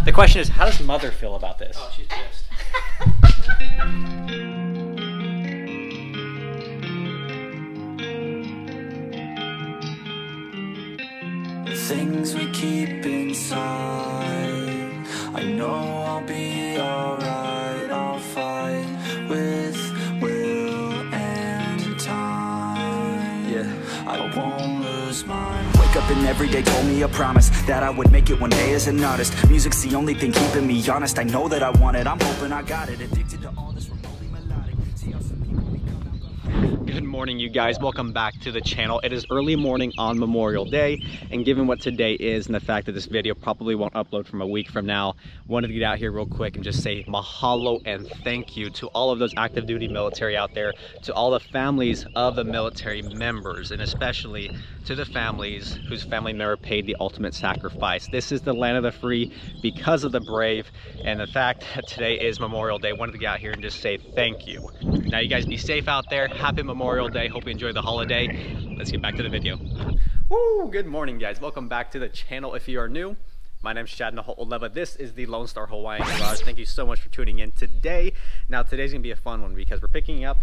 The question is, how does Mother feel about this? Oh, she's pissed. The things we keep inside, I know I'll be alright. I'll fight with will and time. Yeah, I won't lose mine. Wake up and every day told me a promise that I would make it one day as an artist. Music's the only thing keeping me honest. I know that I want it, I'm hoping I got it. Addicted to all this remotely melodic. See how some people become alcoholic. Good morning, you guys. Welcome back to the channel. It is early morning on Memorial Day, and given what today is and the fact that this video probably won't upload from a week from now, wanted to get out here real quick and just say mahalo and thank you to all of those active duty military out there, to all the families of the military members, and especially to the families whose family member paid the ultimate sacrifice. This is the land of the free because of the brave, and the fact that today is Memorial Day, wanted to get out here and just say thank you. Now, you guys be safe out there. Happy Memorial Day. Hope you enjoy the holiday. Let's get back to the video. Woo! Good morning, guys. Welcome back to the channel. If you are new, my name is Chad Naho'oleva. This is the Lonestar Hawaiian Garage. Thank you so much for tuning in today. Now, today's gonna be a fun one because we're picking up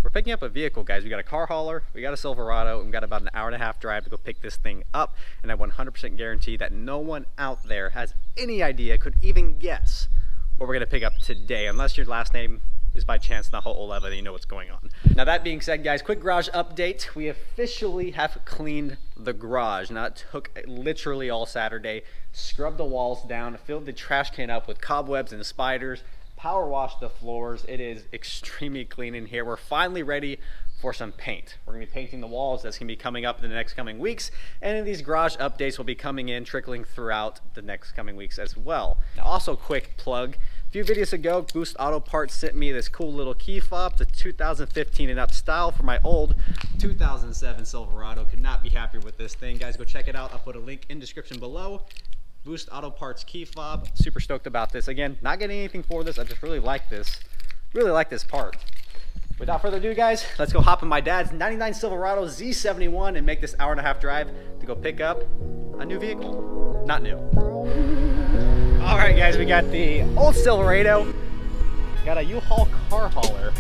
a vehicle, guys. We got a car hauler, we got a Silverado, and we got about an hour and a half drive to go pick this thing up. And I 100% guarantee that no one out there has any idea, could even guess what we're gonna pick up today, unless your last name is by chance Naho'oleva, then you know what's going on. Now, that being said, guys, quick garage update. We officially have cleaned the garage. Now, it took literally all Saturday, scrubbed the walls down, filled the trash can up with cobwebs and spiders, power washed the floors. It is extremely clean in here. We're finally ready for some paint. We're gonna be painting the walls. That's gonna be coming up in the next coming weeks. And then these garage updates will be coming in, trickling throughout the next coming weeks as well. Now, also quick plug. A few videos ago, Boost Auto Parts sent me this cool little key fob, the 2015 and up style for my old 2007 Silverado. Could not be happier with this thing. Guys, go check it out. I'll put a link in the description below. Boost Auto Parts key fob. Super stoked about this. Again, not getting anything for this. I just really like this. Really like this part. Without further ado, guys, let's go hop in my dad's 99 Silverado Z71 and make this hour and a half drive to go pick up a new vehicle. Not new. All right, guys, we got the old Silverado, got a U-Haul car hauler.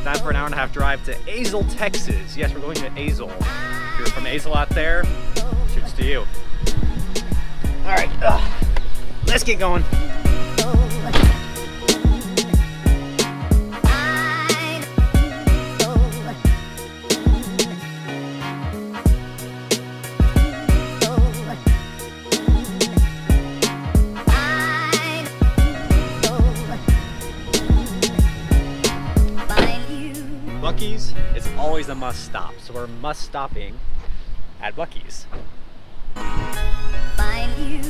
Time for an hour and a half drive to Azle, Texas. Yes, we're going to Azle. If you're from Azle out there, shoots to you. All right, let's get going. Buc-ee's is always a must stop, so we're must stopping at Buc-ee's. Find you.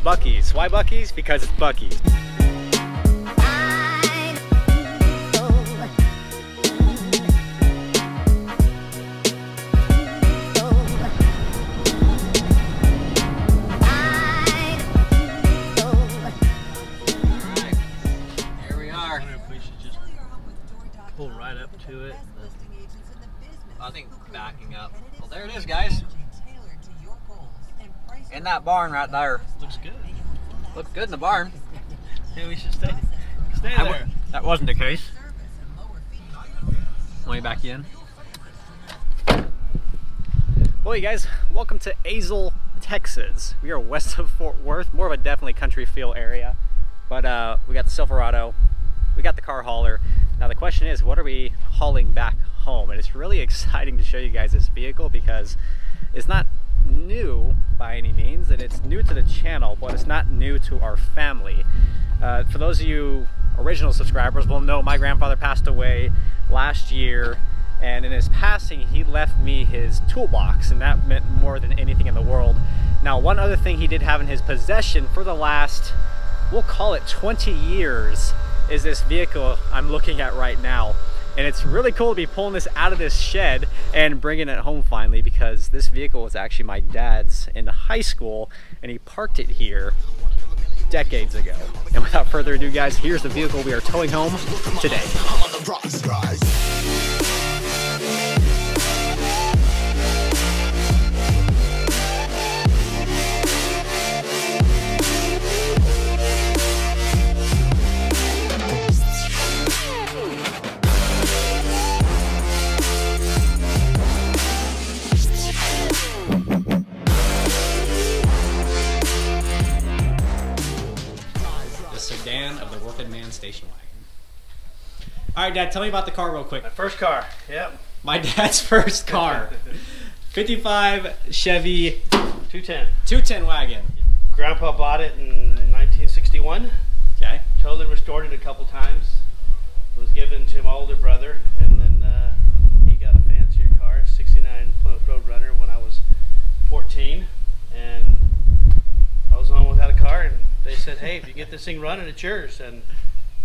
Buc-ee's. Why Buc-ee's? Because it's Buc-ee's. Pull right up to it. I think backing up. Well, there it is, guys. In that barn right there. Looks good. Looks good in the barn. Maybe we should stay there. That wasn't the case. Let me back you in. Well, you guys, welcome to Azle, Texas. We are west of Fort Worth, more of a definitely country feel area. But we got the Silverado, we got the car hauler. Now the question is, what are we hauling back home? And it's really exciting to show you guys this vehicle because it's not new by any means, and it's new to the channel, but it's not new to our family. For those of you original subscribers will know my grandfather passed away last year, and in his passing he left me his toolbox, and that meant more than anything in the world. Now, one other thing he did have in his possession for the last, we'll call it 20 years, is this vehicle I'm looking at right now. And it's really cool to be pulling this out of this shed and bringing it home finally, because this vehicle was actually my dad's in high school and he parked it here decades ago. And without further ado, guys, here's the vehicle we are towing home today. Sedan of the working man station wagon. All right, Dad, tell me about the car real quick. My first car, yep. My dad's first car. 55 Chevy 210 wagon. Grandpa bought it in 1961. Okay. Totally restored it a couple times. It was given to my older brother, and then he got a fancier car, a 69 Plymouth Roadrunner, when I was 14. And I was home without a car, and they said, hey, if you get this thing running, it's yours. And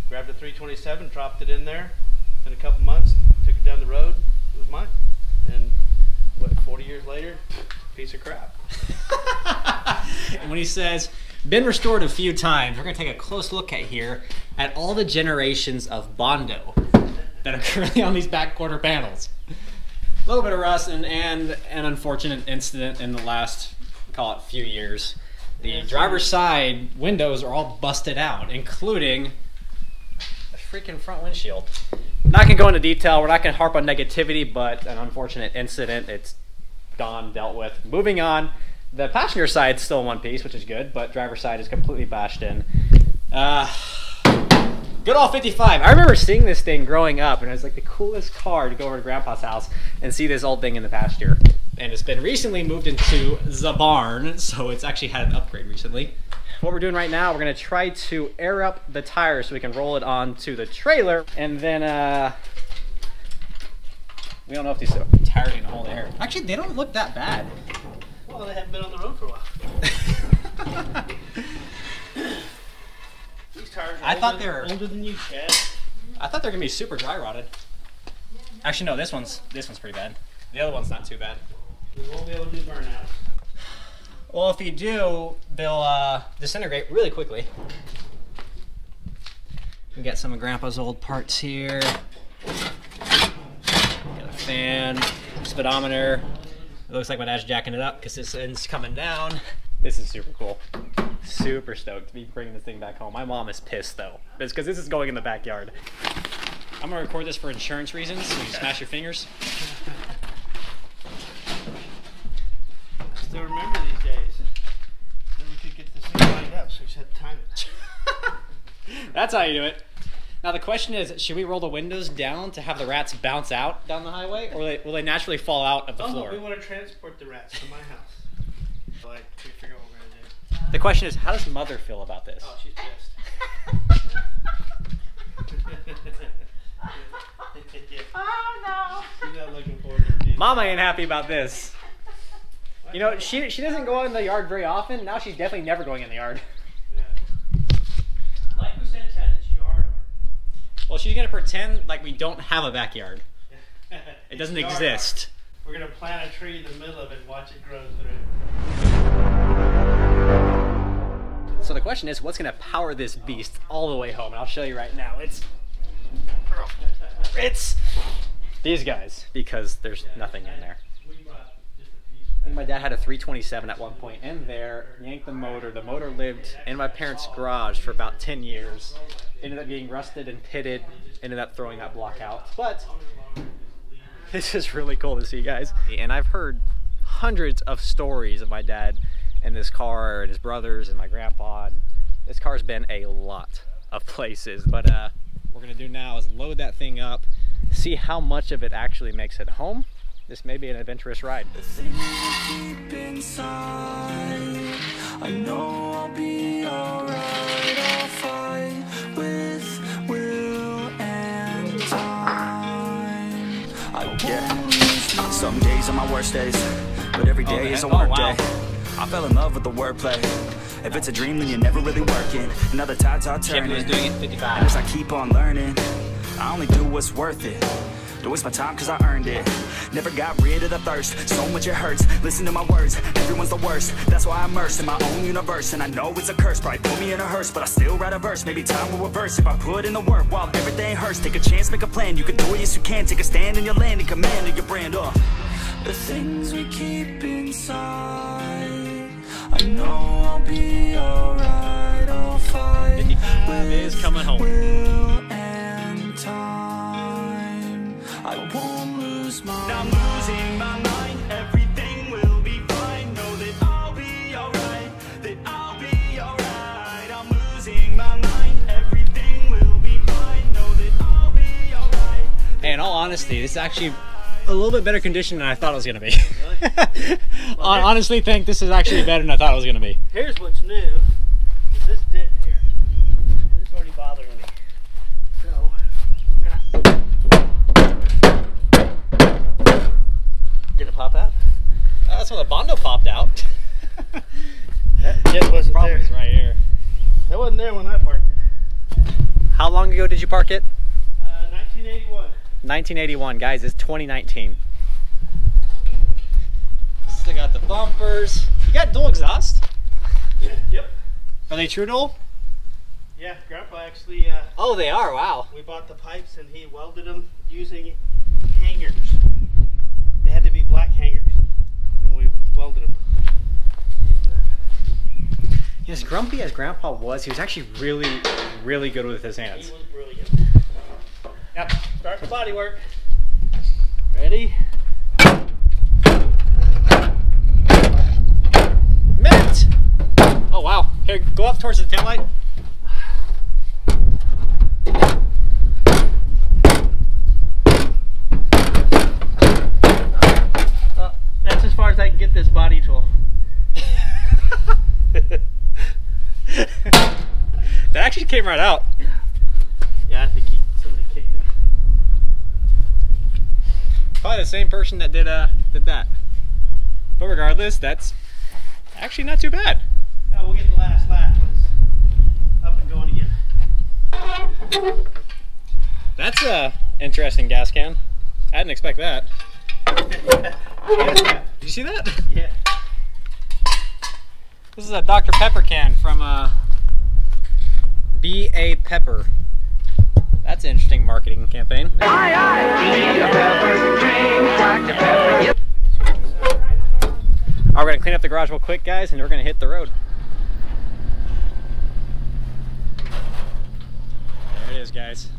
grabbed a 327, dropped it in there. In a couple months, took it down the road. It was mine. And what, 40 years later, piece of crap. And when he says, been restored a few times, we're going to take a close look at here at all the generations of Bondo that are currently on these back quarter panels. A little bit of rust and an unfortunate incident in the last, call it, few years. The driver's side windows are all busted out, including the freaking front windshield. Not gonna go into detail, we're not gonna harp on negativity, but an unfortunate incident, it's gone, dealt with. Moving on, the passenger side's still in one piece, which is good, but driver's side is completely bashed in. Good old 55. I remember seeing this thing growing up, and it was like the coolest car to go over to Grandpa's house and see this old thing in the pasture. And it's been recently moved into the barn, so it's actually had an upgrade recently. What we're doing right now, we're gonna try to air up the tires so we can roll it onto the trailer, and then we don't know if these tires can hold air. Actually, they don't look that bad. Well, they haven't been on the road for a while. These tires are older than you, Chad. I thought they were gonna be super dry rotted. Actually, no, this one's pretty bad. The other one's not too bad. We won't be able to do burnouts. Well, if you do, they'll disintegrate really quickly. We get some of Grandpa's old parts here. Get a fan, speedometer. It looks like my dad's jacking it up because this end's coming down. This is super cool. Super stoked to be bringing this thing back home. My mom is pissed though. It's because this is going in the backyard. I'm gonna record this for insurance reasons, so you can smash your fingers. Still remember these days. Then we could get this thing lined up, so we just had to time it. That's how you do it. Now the question is, should we roll the windows down to have the rats bounce out down the highway, or will they naturally fall out of the floor? We want to transport the rats to my house. So I can't figure out what we're gonna do. The question is, how does Mother feel about this? Oh, she's pissed. Oh no! She's not looking forward to it. Mama ain't happy about this. You know, she doesn't go in the yard very often. Now she's definitely never going in the yard. Yeah. Like we said, Chad, it's yard art. Well, she's gonna pretend like we don't have a backyard. It doesn't exist. Art. We're gonna plant a tree in the middle of it and watch it grow through. So the question is, what's gonna power this beast all the way home? And I'll show you right now. It's these guys, because there's nothing in there. I think my dad had a 327 at one point in there, yanked the motor. The motor lived in my parents' garage for about 10 years. Ended up getting rusted and pitted, ended up throwing that block out. But this is really cool to see, guys. And I've heard hundreds of stories of my dad and this car and his brothers and my grandpa. And this car's been a lot of places. But what we're gonna do now is load that thing up, see how much of it actually makes it home. This may be an adventurous ride. The things we keep inside, I know I'll be alright. I'll fight with will and time. Some days are my worst days, but every day is a work day. I fell in love with the wordplay. If it's a dream, then you're never really working. And other tides are turning. Doing it 55. And as I keep on learning, I only do what's worth it. Don't waste my time cause I earned it. Never got rid of the thirst, so much it hurts. Listen to my words, everyone's the worst. That's why I'm immersed in my own universe. And I know it's a curse, probably put me in a hearse, but I still write a verse. Maybe time will reverse if I put in the work while everything hurts. Take a chance, make a plan, you can do it, yes you can. Take a stand in your land and command of your brand. The things we keep inside, I know I'll be alright. I'll fight 55 is coming home. Will and time, I won't lose my mind. I'm losing my mind, everything will be fine. Know that I'll be alright, that I'll be alright. I'm losing my mind, everything will be fine. Know that I'll be alright. Hey, in all honesty, this is actually a little bit better condition than I thought it was gonna be. Really? Well, I honestly think this is actually better than I thought it was gonna be. Here's what's new, is this dip here. This is already bothering me. So, did it pop out? That's when the Bondo popped out. That dip wasn't Problem there. is right here. That wasn't there when I parked it. How long ago did you park it? 1981. 1981, guys. It's 2019. Still got the bumpers. You got dual exhaust? Yep. Are they true dual? Yeah, Grandpa actually, Oh, they are. Wow. we bought the pipes and he welded them using hangers. They had to be black hangers, and we welded them. As grumpy as Grandpa was, he was actually really, really good with his hands. He was brilliant. Yep, start the body work. Ready? Mint! Oh, wow. Here, go up towards the taillight. That's as far as I can get this body tool. That actually came right out. Yeah, I think somebody kicked it. Probably the same person that did that. But regardless, that's actually not too bad. Now we'll get the last lap when it's up and going again. That's a interesting gas can. I didn't expect that. Yeah. Did you see that? Yeah. This is a Dr. Pepper can from B.A. Pepper. That's an interesting marketing campaign. We're gonna clean up the garage real quick, guys, and we're gonna hit the road. There it is, guys.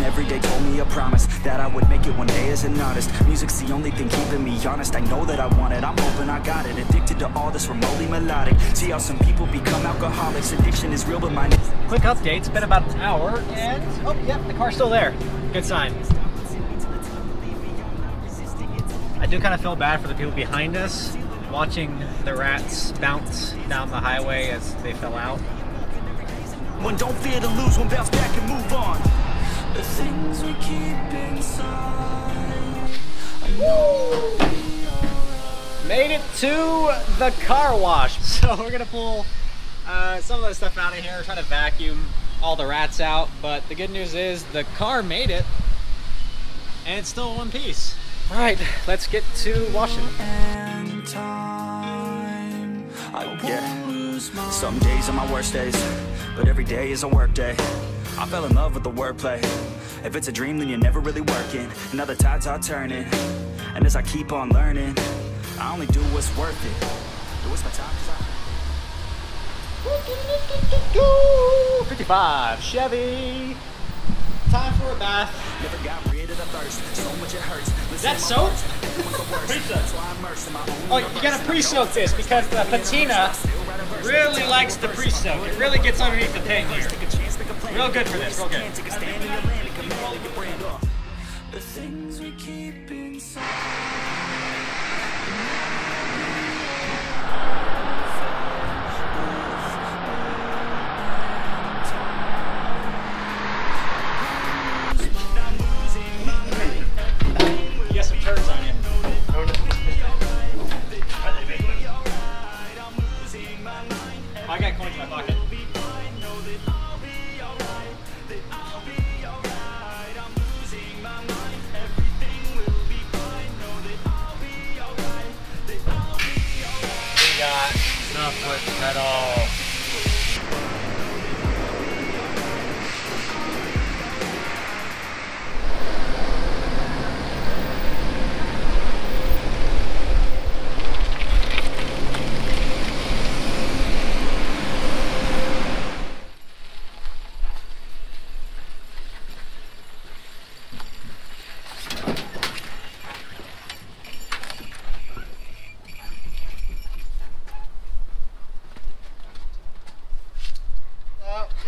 Every day told me a promise that I would make it one day as an artist. Music's the only thing keeping me honest. I know that I want it, I'm hoping I got it. Addicted to all this remotely melodic. See how some people become alcoholics. Addiction is real, but mine is. Quick update, it's been about an hour, and oh, yep, the car's still there. Good sign. I do kind of feel bad for the people behind us, watching the rats bounce down the highway as they fell out. One don't fear to lose, one bounce back and move on. The things we keep inside. Made it to the car wash. So we're gonna pull some of that stuff out of here, try to vacuum all the rats out. But the good news is the car made it, and it's still in one piece. All right, let's get to washing. Yeah, some days are my worst days, but every day is a work day. I fell in love with the wordplay. If it's a dream, then you're never really working. And now the tides are turning, and as I keep on learning, I only do what's worth it. Do what's my time, 55 Chevy. Time for a bath. never got rid of the thirst. So much it hurts. Is that soap? Oh, you gotta pre-soak this because the patina really likes the pre-soak. It really gets underneath the paint here. Real good for this, real good. The things we keep inside. foot pedal.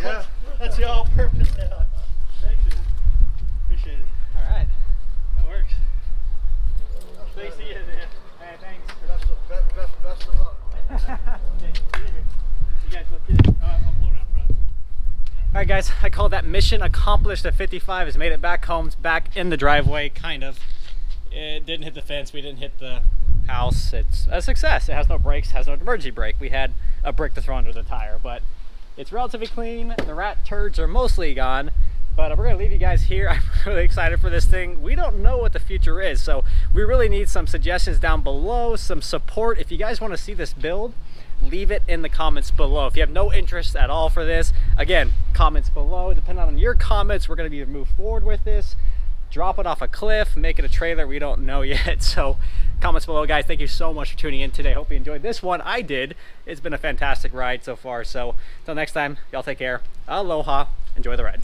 Yeah, that's the all-purpose now. Thanks, man. Appreciate it. All right. That works. Thanks again, man. Hey, thanks. Best of luck. Okay, see you here. You guys look good. I'll blow down front. All right, guys, I call that mission accomplished. The 55 has made it back home. It's back in the driveway, kind of. It didn't hit the fence. We didn't hit the house. It's a success. It has no brakes, has no emergency brake. We had a brick to throw under the tire, but it's relatively clean. The rat turds are mostly gone, but we're gonna leave you guys here. I'm really excited for this thing. We don't know what the future is, so we really need some suggestions down below, some support. If you guys wanna see this build, leave it in the comments below. If you have no interest at all for this, again, comments below. Depending on your comments, we're gonna either move forward with this, drop it off a cliff, make it a trailer, we don't know yet. So comments below, guys. Thank you so much for tuning in today. Hope you enjoyed this one. I did. It's been a fantastic ride so far. So until next time, y'all take care. Aloha. Enjoy the ride.